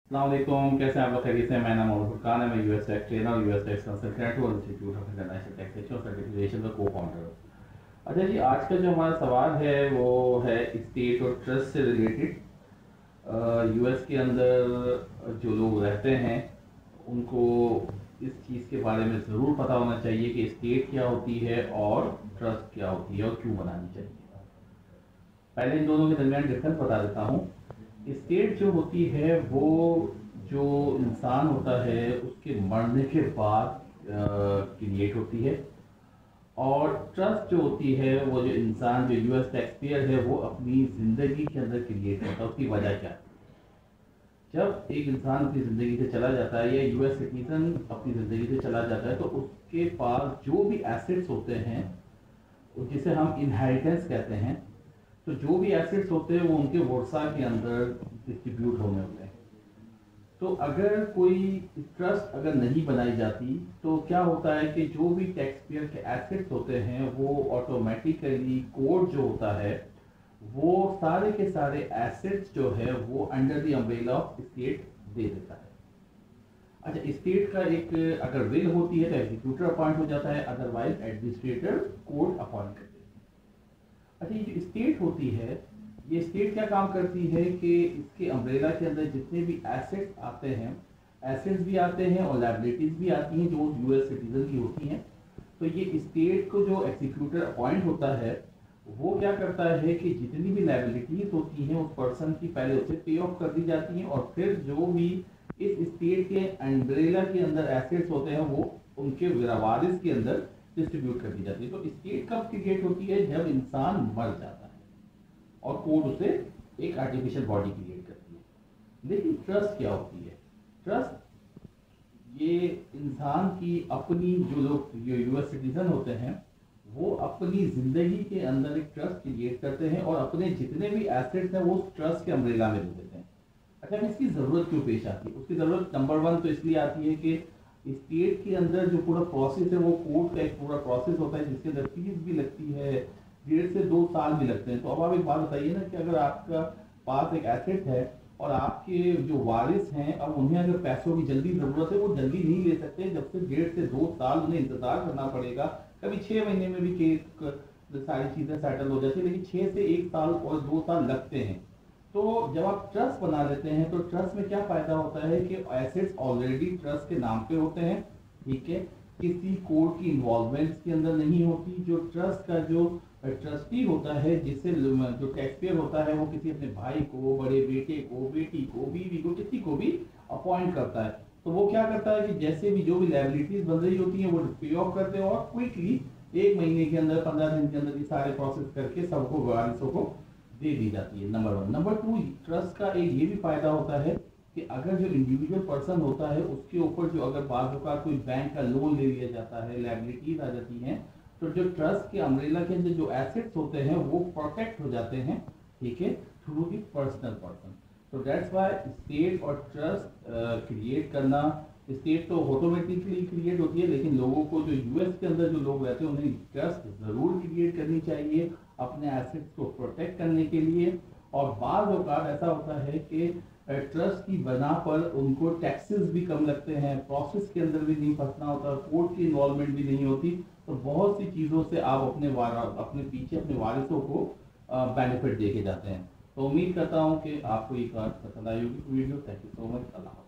अस्सलाम वालेकुम, कैसे हैं आप लोग? खैरियत से? मेरा नाम मोहम्मद फुरकान है। मैं यूएस टैक्स ट्रेनर और यूएस टैक्स कंसल्टेंट हूँ और इंस्टीट्यूट ऑफ इंटरनेशनल टैक्सेशन और सर्टिफिकेशन का को फाउंडर हूँ। अच्छा जी, आज का जो हमारा सवाल है वो है स्टेट और ट्रस्ट से रिलेटेड। यूएस के अंदर जो लोग रहते हैं उनको इस चीज़ के बारे में ज़रूर पता होना चाहिए कि स्टेट क्या होती है और ट्रस्ट क्या होती है और क्यों बनानी चाहिए। पहले इन दोनों के दरमियान डिफरेंस बता देता हूँ। स्टेट जो होती है वो जो इंसान होता है उसके मरने के बाद क्रिएट होती है, और ट्रस्ट जो होती है वो जो इंसान जो यूएस टैक्स पेयर है वो अपनी ज़िंदगी के अंदर क्रिएट करता है। उसकी वजह क्या है? जब एक इंसान अपनी ज़िंदगी से चला जाता है या यूएस सिटीजन अपनी ज़िंदगी से चला जाता है तो उसके पास जो भी एसेट्स होते हैं जिसे हम इनहेरिटेंस कहते हैं, तो जो भी एसेट्स होते हैं वो उनके वर्सा के अंदर डिस्ट्रीब्यूट होने होते हैं। तो अगर कोई ट्रस्ट अगर नहीं बनाई जाती तो क्या होता है कि जो भी टैक्स पेयर के एसेट्स होते हैं वो ऑटोमेटिकली कोड जो होता है वो सारे के सारे एसेट्स जो है वो under the umbrella of state दे देता है। अच्छा, स्टेट का एक अगर विल होती है तो एग्जीक्यूटर अपॉइंट हो जाता है, अदरवाइज एडमिनिस्ट्रेटर कोर्ट अपॉइंट करते हैं। अच्छा, ये जो स्टेट होती है, ये स्टेट क्या काम करती है कि इसके अम्ब्रेला के अंदर जितने भी एसेट्स आते हैं, एसेट्स भी आते हैं और लायबिलिटीज भी आती हैं जो यूएस सिटीजन की होती हैं। तो ये स्टेट को जो एग्जीक्यूटर अपॉइंट होता है वो क्या करता है कि जितनी भी लायबिलिटीज होती हैं उस पर्सन की पहले उसे पे ऑफ कर दी जाती हैं, और फिर जो भी इस स्टेट के अम्ब्रेला के अंदर एसेट्स होते हैं वो उनके वारिस के अंदर डिस्ट्रीब्यूट कर दी जाती है। तो स्टेट कब क्रिएट होती है? जब इंसान मर जाता है और कोर्ट उसे एक आर्टिफिशियल बॉडी क्रिएट करती है। लेकिन ट्रस्ट क्या होती है? ट्रस्ट ये इंसान की अपनी, जो लोग जो यूएस सिटीजन होते हैं वो अपनी जिंदगी के अंदर एक ट्रस्ट क्रिएट करते हैं और अपने जितने भी एसेट्स हैं वो उस ट्रस्ट के अम्ब्रेला में दे देते हैं। अच्छा, इसकी जरूरत क्यों पेश आती है? उसकी जरूरत नंबर वन तो इसलिए आती है कि स्टेट के अंदर जो पूरा प्रोसेस है वो कोर्ट का एक पूरा प्रोसेस होता है जिसके अंदर फीस भी लगती है, 1.5 से 2 साल भी लगते हैं। तो अब आप एक बात बताइए ना कि अगर आपका पास एक एसेट है और आपके जो वारिस हैं अब उन्हें अगर पैसों की जल्दी ज़रूरत है वो जल्दी नहीं ले सकते, जब से 1.5 से 2 साल उन्हें इंतज़ार करना पड़ेगा। कभी 6 महीने में भी केस सारी चीज़ें सेटल हो जाती है, लेकिन 6 से 1 साल और 2 साल लगते हैं। तो जब आप ट्रस्ट बना लेते हैं तो ट्रस्ट में क्या फ़ायदा होता है कि एसेट्स ऑलरेडी ट्रस्ट के नाम पे होते हैं, ठीक है, किसी कोर्ट की इन्वॉल्वमेंट के अंदर नहीं होती। जो ट्रस्ट का जो ट्रस्टी होता है, जिससे जो टैक्स पेयर होता है वो किसी अपने भाई को, बड़े बेटे को, बेटी को, बीवी को, किसी को भी अपॉइंट करता है। तो वो क्या करता है कि जैसे भी जो भी लायबिलिटीज बन रही होती हैं वो पे ऑफ करते हैं और क्विकली 1 महीने के अंदर, 15 दिन के अंदर ये सारे प्रोसेस करके सबको वारिसों को दे दी जाती है। Number one. Number two, trust का एक ये भी फायदा होता है कि अगर जो इंडिविजुअल पर्सन होता है उसके ऊपर जो अगर बाद का कोई बैंक का लोन ले लिया जाता है, लायबिलिटीज आ जाती हैं, तो जो ट्रस्ट के अम्ब्रेला के अंदर जो एसेट्स होते हैं वो प्रोटेक्ट हो जाते हैं, ठीक है, थ्रू दी पर्सनल पर्सन। तो दैट्स वाई स्टेट और ट्रस्ट क्रिएट करना, स्टेट तो ऑटोमेटिकली क्रिएट होती है लेकिन लोगों को, जो यूएस के अंदर जो लोग रहते हैं उन्हें ट्रस्ट ज़रूर क्रिएट करनी चाहिए अपने एसेट्स को प्रोटेक्ट करने के लिए। और बाज़ औक़ात ऐसा होता है कि ट्रस्ट की बना पर उनको टैक्सेस भी कम लगते हैं, प्रोसेस के अंदर भी नहीं फंसना होता, कोर्ट की इन्वॉल्वमेंट भी नहीं होती। तो बहुत सी चीज़ों से आप अपने पीछे अपने वारिसों को बेनिफिट दे के जाते हैं। तो उम्मीद करता हूँ कि आपको ये बात पसंद आई होगी video. Thank you so much. Allah.